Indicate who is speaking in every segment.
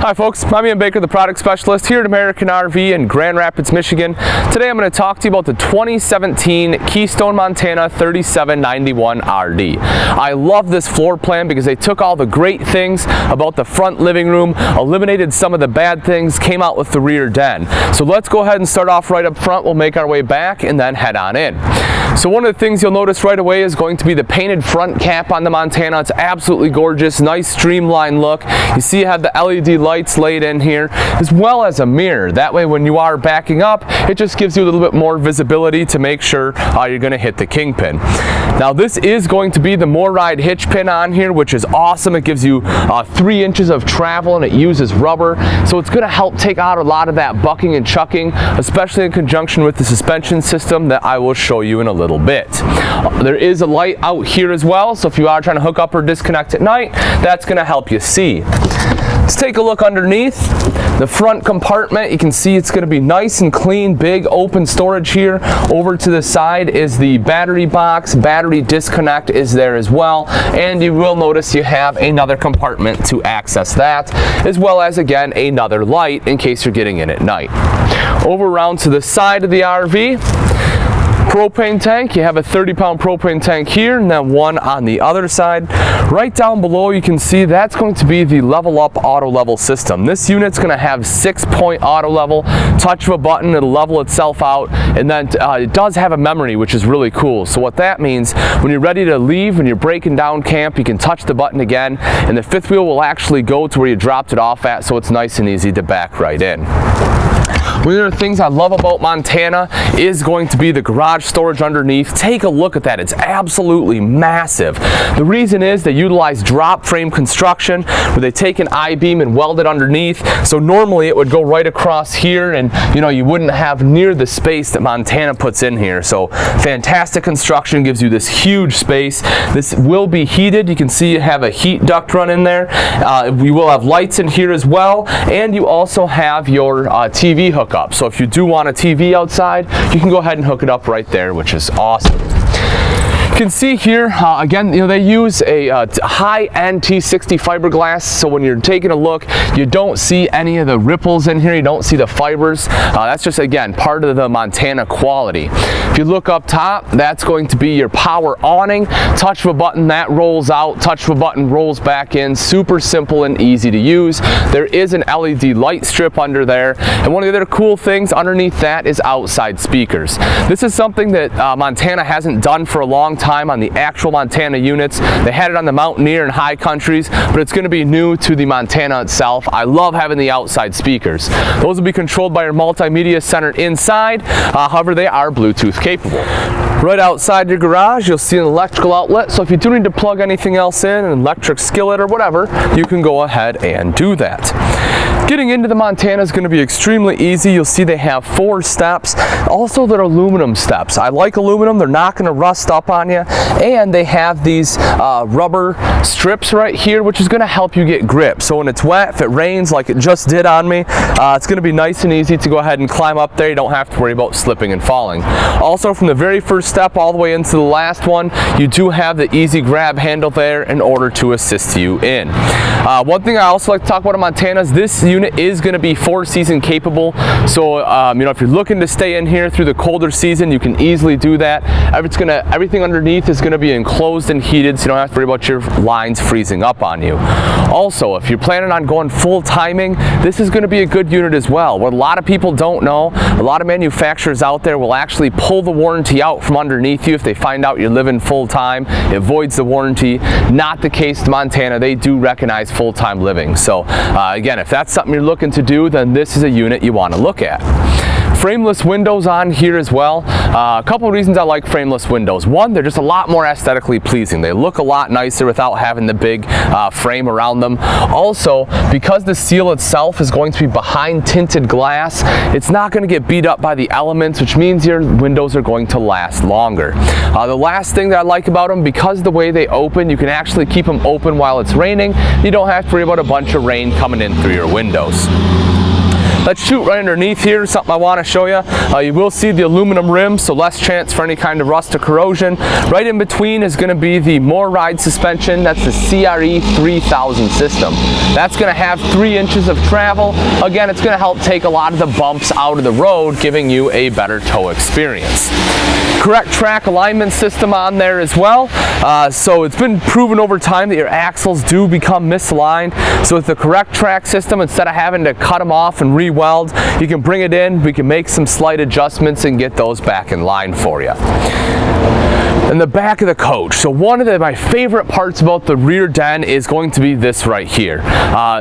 Speaker 1: Hi folks, I'm Ian Baker, the product specialist here at American RV in Grand Rapids, Michigan. Today I'm going to talk to you about the 2017 Keystone Montana 3791 RD. I love this floor plan because they took all the great things about the front living room, eliminated some of the bad things, came out with the rear den. So let's go ahead and start off right up front. We'll make our way back and then head on in. So one of the things you'll notice right away is going to be the painted front cap on the Montana. It's absolutely gorgeous, nice streamlined look. You see you have the LED lights laid in here, as well as a mirror. That way when you are backing up, it just gives you a little bit more visibility to make sure you're going to hit the kingpin. Now this is going to be the More Ride hitch pin on here, which is awesome. It gives you 3 inches of travel and it uses rubber, so it's going to help take out a lot of that bucking and chucking, especially in conjunction with the suspension system that I will show you in a little bit. There is a light out here as well, so if you are trying to hook up or disconnect at night, that's going to help you see. Let's take a look underneath the front compartment. You can see it's going to be nice and clean, big open storage here. Over to the side is the battery box. Battery disconnect is there as well, and you will notice you have another compartment to access that, as well as again another light in case you're getting in at night. Over around to the side of the RV, propane tank. You have a 30-pound propane tank here and then one on the other side. Right down below you can see that's going to be the level up auto level system. This unit's going to have 6-point auto level. Touch of a button, it'll level itself out, and then it does have a memory, which is really cool. So what that means, when you're ready to leave, when you're breaking down camp, you can touch the button again and the fifth wheel will actually go to where you dropped it off at, so it's nice and easy to back right in. One of the things I love about Montana is going to be the garage storage underneath. Take a look at that. It's absolutely massive. The reason is they utilize drop frame construction where they take an I-beam and weld it underneath. So normally it would go right across here and you wouldn't have near the space that Montana puts in here. So fantastic construction, gives you this huge space. This will be heated. You can see you have a heat duct run in there. We will have lights in here as well, and you also have your TV hookup. So if you do want a TV outside, you can go ahead and hook it up right there, which is awesome. You can see here, again, they use a high-end T60 fiberglass, so when you're taking a look, you don't see any of the ripples in here, you don't see the fibers. That's just, again, part of the Montana quality. If you look up top, that's going to be your power awning. Touch of a button, that rolls out. Touch of a button, rolls back in. Super simple and easy to use. There is an LED light strip under there, and one of the other cool things underneath that is outside speakers. This is something that Montana hasn't done for a long time on the actual Montana units. They had it on the Mountaineer and High Countries, but it's going to be new to the Montana itself. I love having the outside speakers. Those will be controlled by your multimedia center inside. However, they are Bluetooth capable. Right outside your garage, you'll see an electrical outlet, so if you do need to plug anything else in, an electric skillet or whatever, you can go ahead and do that. Getting into the Montana is going to be extremely easy. You'll see they have 4 steps. Also, they're aluminum steps. I like aluminum. They're not going to rust up on you. And they have these rubber strips right here, which is going to help you get grip. So when it's wet, if it rains like it just did on me, it's going to be nice and easy to go ahead and climb up there. You don't have to worry about slipping and falling. Also, from the very first step all the way into the last one, you do have the easy grab handle there in order to assist you in. One thing I also like to talk about in Montana is this unit is going to be 4-season capable. So if you're looking to stay in here through the colder season, you can easily do that. Everything underneath is going to be enclosed and heated, so you don't have to worry about your lines freezing up on you. Also, if you're planning on going full timing, this is going to be a good unit as well. What a lot of people don't know, a lot of manufacturers out there will actually pull the warranty out from underneath you if they find out you're living full time. It voids the warranty. Not the case in Montana. They do recognize full-time living. So again, if that's something you're looking to do, then this is a unit you want to look at. Frameless windows on here as well. A couple of reasons I like frameless windows. One, they're just a lot more aesthetically pleasing. They look a lot nicer without having the big frame around them. Also, because the seal itself is going to be behind tinted glass, it's not going to get beat up by the elements, which means your windows are going to last longer. The last thing that I like about them, because the way they open, you can actually keep them open while it's raining. You don't have to worry about a bunch of rain coming in through your windows. Let's shoot right underneath here, something I want to show you. You will see the aluminum rim, so less chance for any kind of rust or corrosion. Right in between is going to be the More Ride suspension. That's the CRE 3000 system. That's going to have 3 inches of travel. Again, it's going to help take a lot of the bumps out of the road, giving you a better tow experience. Correct track alignment system on there as well. So it's been proven over time that your axles do become misaligned. So with the correct track system, instead of having to cut them off and re-weld, you can bring it in, we can make some slight adjustments and get those back in line for you. In the back of the coach, so one of my favorite parts about the rear den is going to be this right here.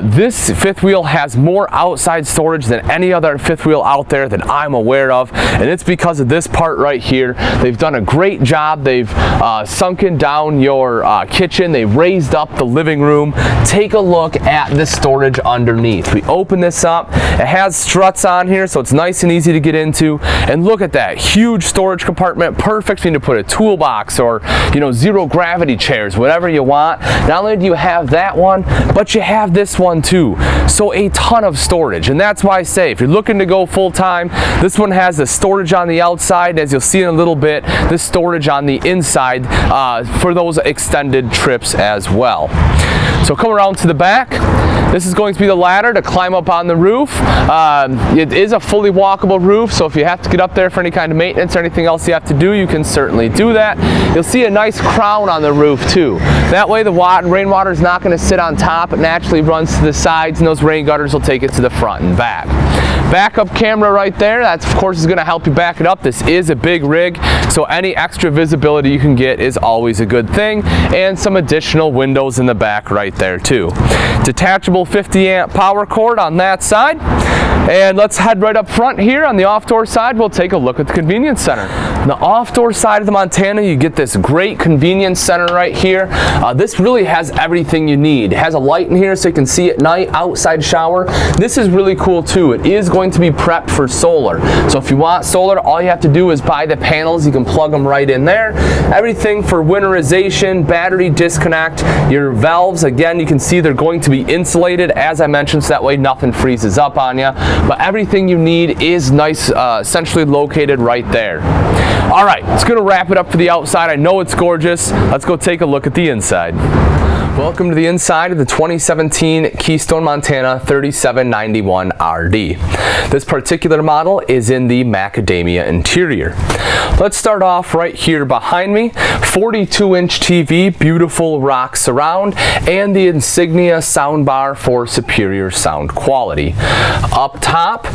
Speaker 1: This fifth wheel has more outside storage than any other fifth wheel out there that I'm aware of, and it's because of this part right here. They've done a great job. They've sunken down your kitchen. They raised up the living room. Take a look at the storage underneath. We open this up. It has struts on here, so it's nice and easy to get into. And look at that huge storage compartment, perfect for you to put a toolbox or, you know, zero gravity chairs, whatever you want. Not only do you have that one, but you have this one too. So a ton of storage, and that's why I say if you're looking to go full time, this one has the storage on the outside, as you'll see in a little bit, this storage on the inside for those extended trips as well. So come around to the back. This is going to be the ladder to climb up on the roof. It is a fully walkable roof, so if you have to get up there for any kind of maintenance or anything else you have to do, you can certainly do that. You'll see a nice crown on the roof too. That way the rainwater is not going to sit on top. It naturally runs to the sides, and those rain gutters will take it to the front and back. Backup camera right there, that of course is going to help you back it up. This is a big rig, so any extra visibility you can get is always a good thing, and some additional windows in the back right there too. Detachable 50 amp power cord on that side. And let's head right up front here on the off-door side. We'll take a look at the convenience center. On the off-door side of the Montana, you get this great convenience center right here. This really has everything you need. It has a light in here so you can see at night, outside shower. This is really cool too. It is going to be prepped for solar. So if you want solar, all you have to do is buy the panels. You can plug them right in there. Everything for winterization, battery disconnect, your valves, again, you can see they're going to be insulated, as I mentioned, so that way nothing freezes up on you. But everything you need is nice, essentially located right there. All right, it's going to wrap it up for the outside. I know it's gorgeous. Let's go take a look at the inside. Welcome to the inside of the 2017 Keystone Montana 3791 RD. This particular model is in the Macadamia interior. Let's start off right here behind me. 42-inch TV, beautiful rock surround, and the Insignia soundbar for superior sound quality. Up top,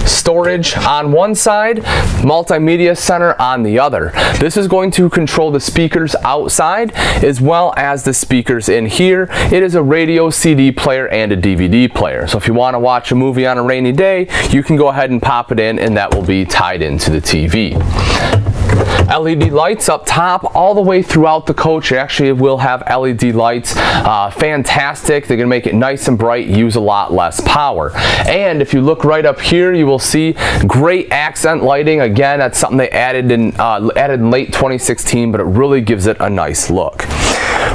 Speaker 1: storage on one side, multimedia center on the other. This is going to control the speakers outside as well as the speakers in here. It is a radio, CD player, and a DVD player. So if you want to watch a movie on a rainy day, you can go ahead and pop it in, and that will be tied into the TV. LED lights up top all the way throughout the coach. Actually, it will have LED lights. Fantastic. They're going to make it nice and bright, use a lot less power. And if you look right up here, you will see great accent lighting. Again, that's something they added in late 2016, but it really gives it a nice look.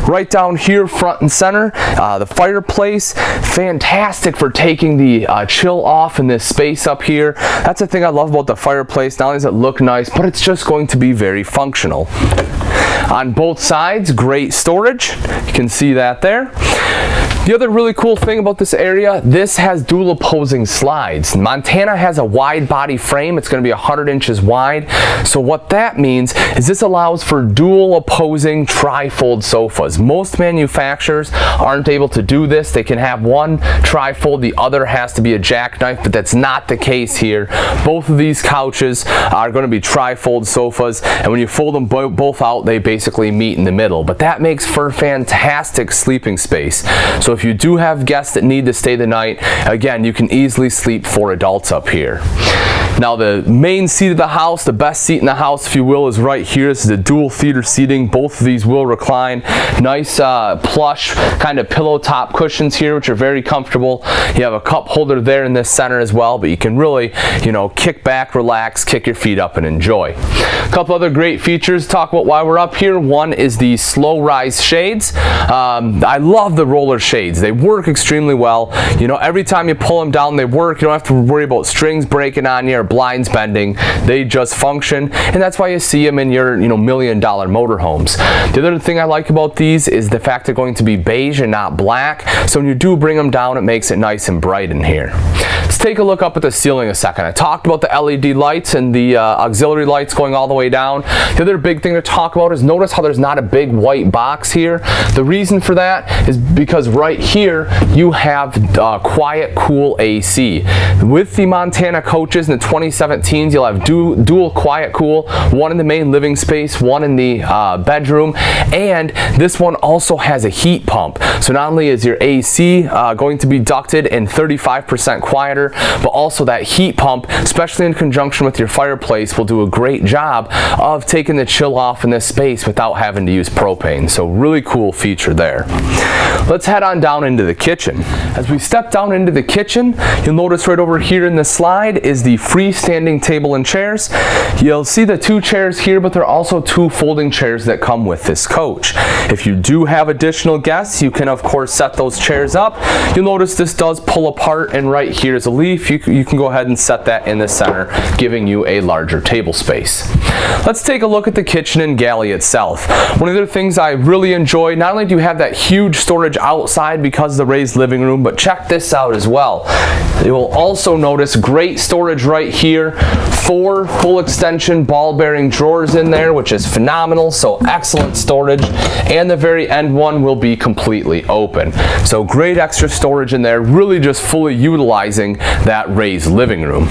Speaker 1: Right down here, front and center, the fireplace, fantastic for taking the chill off in this space up here. That's the thing I love about the fireplace. Not only does it look nice, but it's just going to be very functional. On both sides, great storage. You can see that there. The other really cool thing about this area, this has dual opposing slides. Montana has a wide body frame. It's going to be 100 inches wide. So what that means is this allows for dual opposing tri-fold sofas. Most manufacturers aren't able to do this. They can have one tri-fold, the other has to be a jackknife, but that's not the case here. Both of these couches are going to be tri-fold sofas, and when you fold them both out, they basically meet in the middle. But that makes for fantastic sleeping space. So if you do have guests that need to stay the night, again, you can easily sleep 4 adults up here. Now the main seat of the house, the best seat in the house if you will, is right here. This is a dual theater seating. Both of these will recline. Nice plush kind of pillow top cushions here, which are very comfortable. You have a cup holder there in this center as well, but you can really, you know, kick back, relax, kick your feet up and enjoy. A couple other great features to talk about why we're up here. One is the slow rise shades. I love the roller shades. They work extremely well. You know, every time you pull them down, they work. You don't have to worry about strings breaking on you or blinds bending. They just function, and that's why you see them in your, you know, $1,000,000 motorhomes. The other thing I like about these is the fact they're going to be beige and not black, so when you do bring them down, it makes it nice and bright in here. Let's take a look up at the ceiling a second. I talked about the LED lights and the auxiliary lights going all the way down. The other big thing to talk about is notice how there's not a big white box here. The reason for that is because right here you have quiet, cool AC. With the Montana coaches in the 2017s, you'll have dual quiet, cool, one in the main living space, one in the bedroom, and this one also has a heat pump. So not only is your AC going to be ducted and 35% quieter, but also that heat pump, especially in conjunction with your fireplace, will do a great job of taking the chill off in this space without having to use propane. So really cool feature there. Let's head on down into the kitchen. As we step down into the kitchen, you'll notice right over here in the slide is the freestanding table and chairs. You'll see the 2 chairs here, but there are also 2 folding chairs that come with this coach. If you do have additional guests, you can of course set those chairs up. You'll notice this does pull apart, and right here is a leaf. You can go ahead and set that in the center, giving you a larger table space. Let's take a look at the kitchen and galley itself. One of the things I really enjoy, not only do you have that huge storage outside because of the raised living room, but check this out as well. You will also notice great storage right here. 4 full extension ball bearing drawers in there, which is phenomenal, so excellent storage. And the very end one will be completely open. So great extra storage in there, really just fully utilizing that raised living room.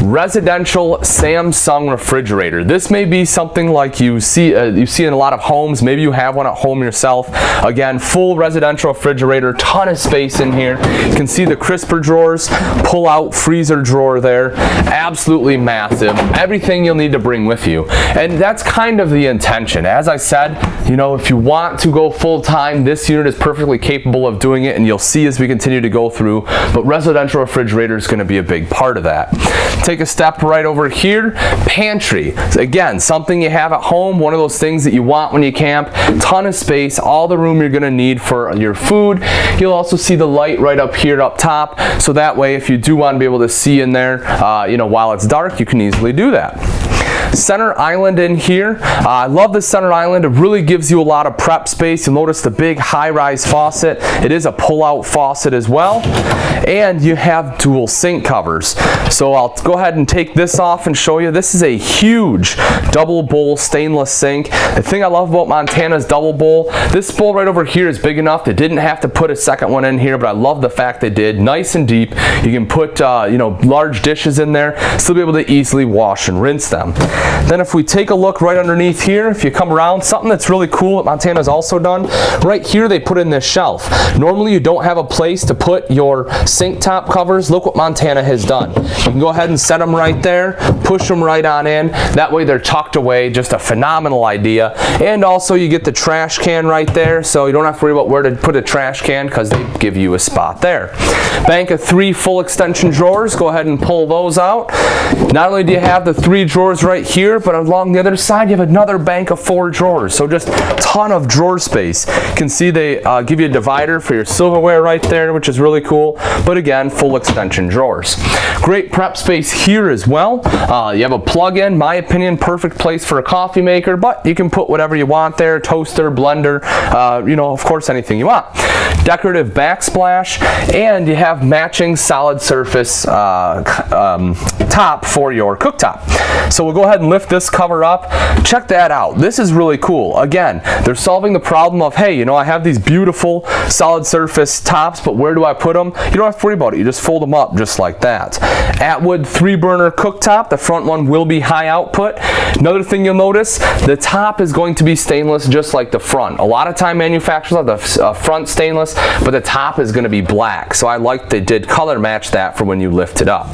Speaker 1: Residential Samsung refrigerator. This may be something like you see in a lot of homes. Maybe you have one at home yourself. Again, full residential refrigerator, ton of space in here. You can see the crisper drawers, pull out freezer drawer there. Absolutely massive. Everything you'll need to bring with you. And that's kind of the intention. As I said, you know, if you want to go full time, this unit is perfectly capable of doing it, and you'll see as we continue to go through, but residential refrigerator is going to be a big part of that. Take a step right over here, pantry. Again, something you have at home, one of those things that you want when you camp. Ton of space, all the room you're going to need for your food. You'll also see the light right up here up top, so that way if you do want to be able to see in there, you know, while it's dark, you can easily do that. Center island in here. I love the center island. It really gives you a lot of prep space. You'll notice the big high-rise faucet. It is a pull-out faucet as well. And you have dual sink covers. So I'll go ahead and take this off and show you. This is a huge double bowl stainless sink. The thing I love about Montana's double bowl, this bowl right over here is big enough. They didn't have to put a second one in here, but I love the fact they did. Nice and deep. You can put you know, large dishes in there, still be able to easily wash and rinse them. Then if we take a look right underneath here, if you come around, something that's really cool that Montana's also done, right here they put in this shelf. Normally you don't have a place to put your sink top covers. Look what Montana has done. You can go ahead and set them right there, push them right on in. That way they're tucked away. Just a phenomenal idea. And also you get the trash can right there, so you don't have to worry about where to put a trash can because they give you a spot there. Bank of 3 full extension drawers. Go ahead and pull those out. Not only do you have the 3 drawers right here, but along the other side you have another bank of 4 drawers, so just a ton of drawer space. You can see they give you a divider for your silverware right there, which is really cool, but again, full extension drawers. Great prep space here as well. You have a plug-in, my opinion, perfect place for a coffee maker, but you can put whatever you want there, toaster, blender, you know, of course, anything you want. Decorative backsplash, and you have matching solid surface top for your cooktop. So we'll go ahead and lift this cover up. Check that out. This is really cool. Again, they're solving the problem of, hey, you know, I have these beautiful solid surface tops, but where do I put them? You don't have to worry about it. You just fold them up just like that. Atwood 3-burner cooktop. The front one will be high output. Another thing you'll notice, the top is going to be stainless just like the front. A lot of time manufacturers have the front stainless, but the top is going to be black. So I like they did color match that for when you lift it up.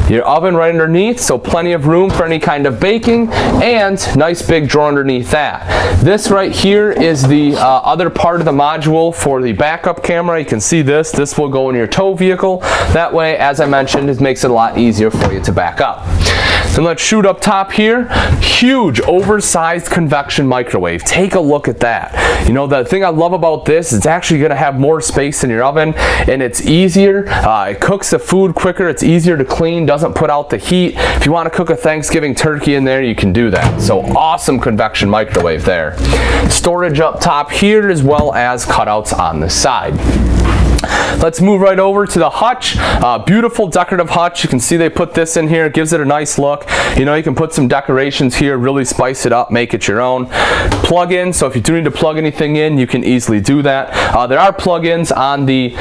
Speaker 1: Your oven right underneath, so plenty of room for any kind of baking, and nice big drawer underneath that. This right here is the other part of the module for the backup camera. You can see this. This will go in your tow vehicle. That way, as I mentioned, it makes it a lot easier for you to back up. Then let's shoot up top here. Huge, oversized convection microwave. Take a look at that. You know, the thing I love about this is it's actually going to have more space in your oven, and it's easier. It cooks the food quicker. It's easier to clean, doesn't put out the heat. If you want to cook a Thanksgiving turkey in there, you can do that. So awesome convection microwave there. Storage up top here, as well as cutouts on the side. Let's move right over to the hutch. Beautiful decorative hutch. You can see they put this in here. It gives it a nice look. You know, you can put some decorations here, really spice it up, make it your own. Plug-in, so if you do need to plug anything in, you can easily do that. There are plug-ins on the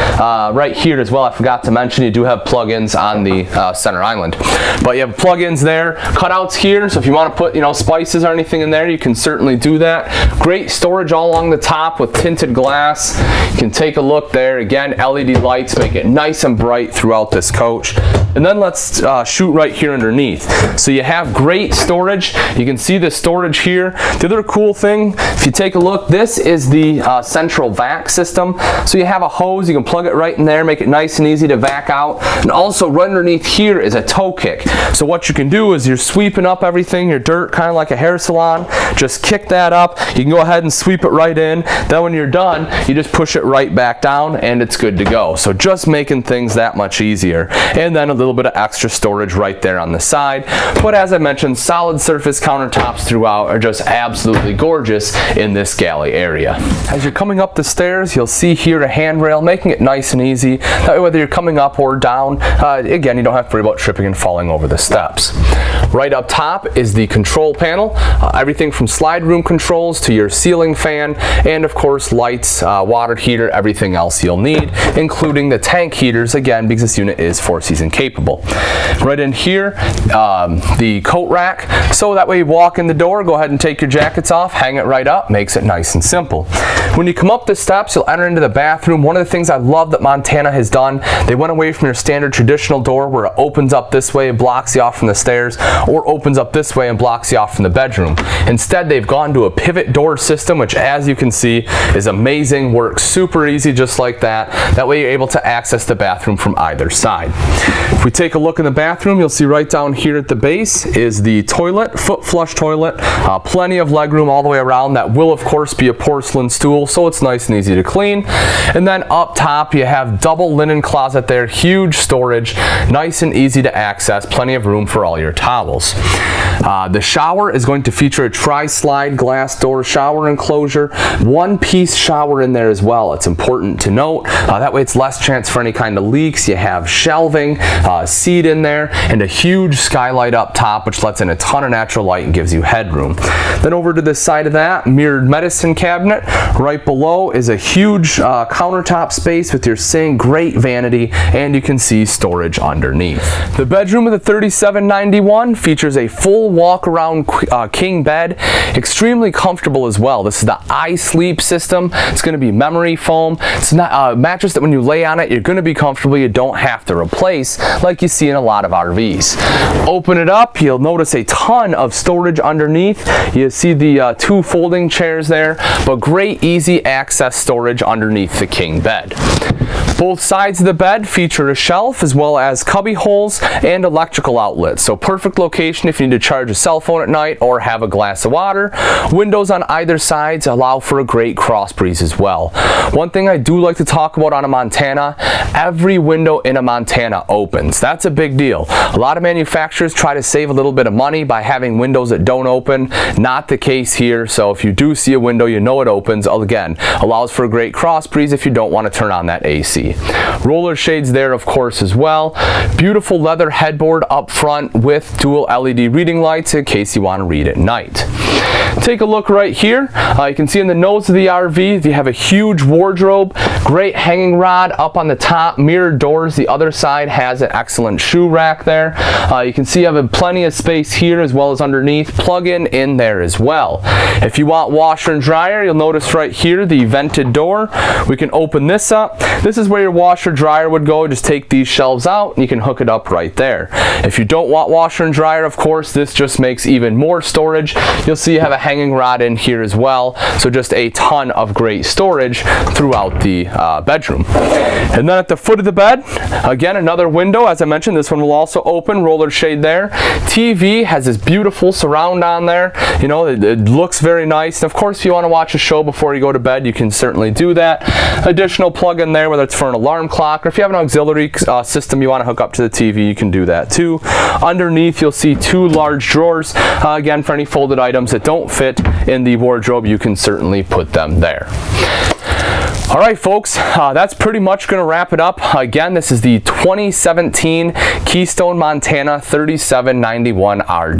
Speaker 1: right here as well. I forgot to mention you do have plug-ins on the center island. But you have plug-ins there. Cutouts here, so if you want to put, you know, spices or anything in there, you can certainly do that. Great storage all along the top with tinted glass. You can take a look there. Again, LED lights make it nice and bright throughout this coach. And then let's shoot right here underneath. So you have great storage. You can see the storage here. The other cool thing, if you take a look, this is the central vac system. So you have a hose, you can plug it right in there, make it nice and easy to vac out. And also right underneath here is a toe kick. So what you can do is you're sweeping up everything, your dirt, kind of like a hair salon. Just kick that up. You can go ahead and sweep it right in. Then when you're done, you just push it right back down and it's good to go. So just making things that much easier. And then a little bit of extra storage right there on the side. But as I mentioned, solid surface countertops throughout are just absolutely gorgeous in this galley area. As you're coming up the stairs, you'll see here a handrail, making it nice and easy. That way, whether you're coming up or down, again, you don't have to worry about tripping and falling over the steps. Right up top is the control panel. Everything from slide room controls to your ceiling fan, and of course lights, water heater, everything else you'll need, including the tank heaters, again, because this unit is 4-season capable. Right in here, the coat rack, so that way you walk in the door, go ahead and take your jackets off, hang it right up, makes it nice and simple. When you come up the steps, you'll enter into the bathroom. One of the things I love that Montana has done, they went away from your standard traditional door where it opens up this way and blocks you off from the stairs, or opens up this way and blocks you off from the bedroom. Instead, they've gone to a pivot door system, which as you can see is amazing, works super easy just like that. That way you're able to access the bathroom from either side. If we take a look in the bathroom, you'll see right down here at the base is the toilet, foot flush toilet, plenty of legroom all the way around. That will of course be a porcelain stool, so it's nice and easy to clean. And then up top you have double linen closet there, huge storage, nice and easy to access, plenty of room for all your towels. The shower is going to feature a tri-slide glass door shower enclosure, one-piece shower in there as well. It's important to note. That way it's less chance for any kind of leaks. You have shelving, seat in there, and a huge skylight up top, which lets in a ton of natural light and gives you headroom. Then over to the side of that, mirrored medicine cabinet. Right below is a huge countertop space with your sink, great vanity, and you can see storage underneath. The bedroom of the 3791 features a full walk-around king bed, extremely comfortable as well. This is the iSleep system. It's going to be memory foam. It's not a mattress that when you lay on it, you're going to be comfortable. You don't have to replace like you see in a lot of RVs. Open it up, you'll notice a ton of storage underneath. You see the two folding chairs there, but great easy access storage underneath the king bed. Both sides of the bed feature a shelf as well as cubby holes and electrical outlets. So perfect location if you need to charge a cell phone at night or have a glass of water. Windows on either sides allow for a great cross breeze as well. One thing I do like to talk about on a Montana, every window in a Montana opens. That's a big deal. A lot of manufacturers try to save a little bit of money by having windows that don't open. Not the case here. So if you do see a window, you know it opens. Again, allows for a great cross breeze if you don't want to turn on that AC. Roller shades there of course as well. Beautiful leather headboard up front with dual LED reading lights in case you want to read at night. Take a look right here. You can see in the nose of the RV, you have a huge wardrobe, great hanging rod up on the top, mirrored doors. The other side has an excellent shoe rack there. You can see you have plenty of space here as well as underneath. Plug-in in there as well. If you want washer and dryer, you'll notice right here the vented door. We can open this up. This is where your washer dryer would go. Just take these shelves out and you can hook it up right there. If you don't want washer and dryer, of course, this just makes even more storage. You'll see you have a hanging rod in here as well. So just a ton of great storage throughout the bedroom. And then at the foot of the bed, again, another window. As I mentioned, this one will also open, roller shade there. TV has this beautiful surround on there. You know, it looks very nice. And of course, if you want to watch a show before you go to bed, you can certainly do that. Additional plug in there, whether it's for an alarm clock or if you have an auxiliary system you want to hook up to the TV, you can do that too. Underneath, you'll see two large drawers. Again, for any folded items that don't fit in the wardrobe, you can certainly put them there. All right, folks, that's pretty much going to wrap it up. Again, this is the 2017 Keystone Montana 3791 RD.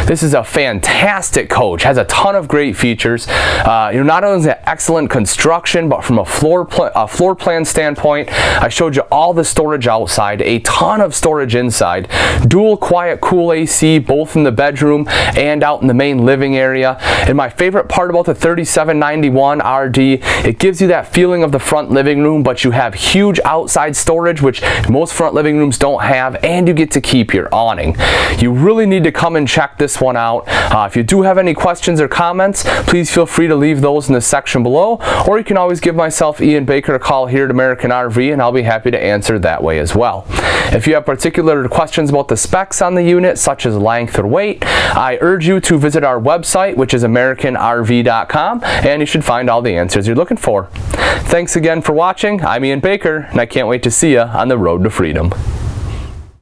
Speaker 1: This is a fantastic coach, has a ton of great features. Not only is it excellent construction, but from a floor plan standpoint, I showed you all the storage outside, a ton of storage inside, dual quiet cool AC, both in the bedroom and out in the main living area. And my favorite part about the 3791 RD, it gives you that feeling of the front living room, but you have huge outside storage, which most front living rooms don't have, and you get to keep your awning. You really need to come and check this one out. If you do have any questions or comments, please feel free to leave those in the section below, or you can always give myself, Ian Baker, a call here at American RV, and I'll be happy to answer that way as well. If you have particular questions about the specs on the unit, such as length or weight, I urge you to visit our website, which is AmericanRV.com, and you should find all the answers you're looking for. Thanks again for watching. I'm Ian Baker, and I can't wait to see you on the road to freedom.